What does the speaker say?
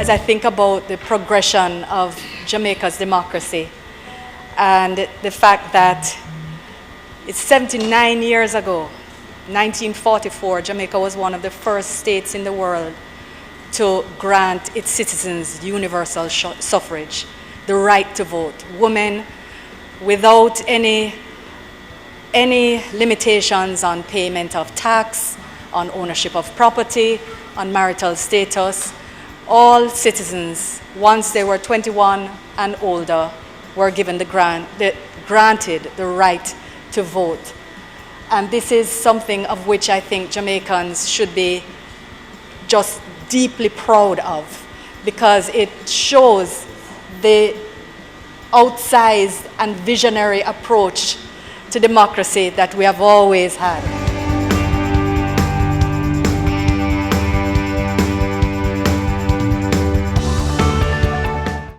as I think about the progression of Jamaica's democracy and the fact that it's 79 years ago, 1944, Jamaica was one of the first states in the world to grant its citizens universal suffrage, the right to vote. Women without any limitations on payment of tax, on ownership of property, on marital status. All citizens, once they were 21 and older, were given granted the right to vote. And this is something of which I think Jamaicans should be just deeply proud of, because it shows the outsized and visionary approach to democracy that we have always had.